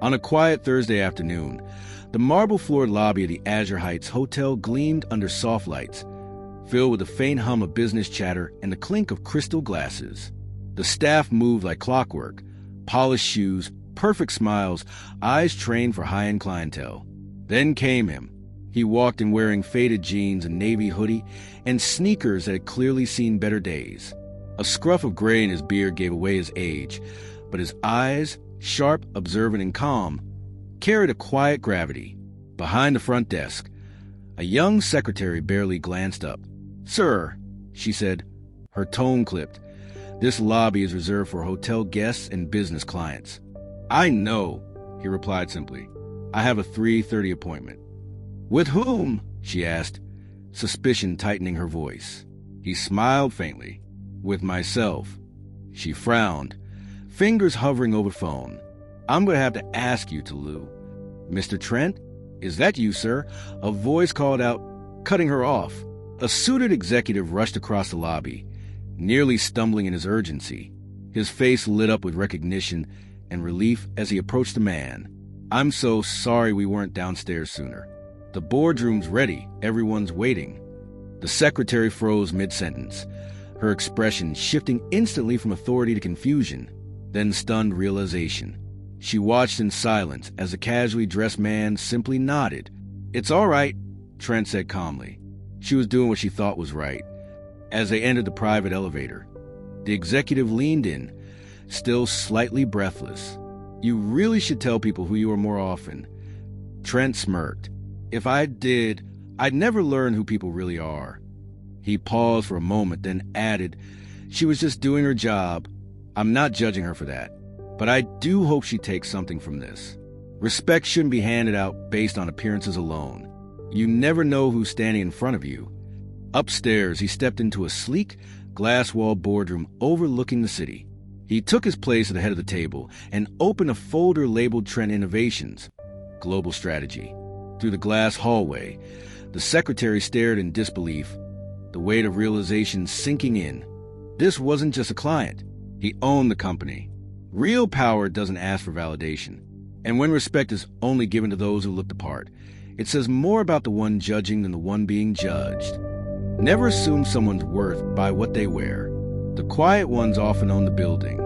On a quiet Thursday afternoon, the marble-floored lobby of the Azure Heights Hotel gleamed under soft lights, filled with the faint hum of business chatter and the clink of crystal glasses. The staff moved like clockwork, polished shoes, perfect smiles, eyes trained for high-end clientele. Then came him. He walked in wearing faded jeans, a navy hoodie, and sneakers that had clearly seen better days. A scruff of gray in his beard gave away his age, but his eyes, sharp, observant, and calm, carried a quiet gravity. Behind the front desk, a young secretary barely glanced up. "Sir," she said, her tone clipped. "This lobby is reserved for hotel guests and business clients." "I know," he replied simply. "I have a 3:30 appointment." "With whom?" she asked, suspicion tightening her voice. He smiled faintly. "With myself." She frowned, fingers hovering over the phone. "I'm going to have to ask you to, Lou." "Mr. Trent? Is that you, sir?" A voice called out, cutting her off. A suited executive rushed across the lobby, nearly stumbling in his urgency. His face lit up with recognition and relief as he approached the man. "I'm so sorry we weren't downstairs sooner. The boardroom's ready. Everyone's waiting." The secretary froze mid-sentence, her expression shifting instantly from authority to confusion, then stunned realization. She watched in silence as the casually dressed man simply nodded. "It's all right," Trent said calmly. She was doing what she thought was right. As they entered the private elevator, the executive leaned in, still slightly breathless. "You really should tell people who you are more often." Trent smirked. "If I did, I'd never learn who people really are." He paused for a moment, then added, "She was just doing her job. I'm not judging her for that. But I do hope she takes something from this. Respect shouldn't be handed out based on appearances alone. You never know who's standing in front of you." Upstairs, he stepped into a sleek, glass-walled boardroom overlooking the city. He took his place at the head of the table and opened a folder labeled Trent Innovations, Global Strategy. Through the glass hallway, the secretary stared in disbelief, the weight of realization sinking in. This wasn't just a client. He owned the company. Real power doesn't ask for validation. And when respect is only given to those who look the part, it says more about the one judging than the one being judged. Never assume someone's worth by what they wear. The quiet ones often own the building.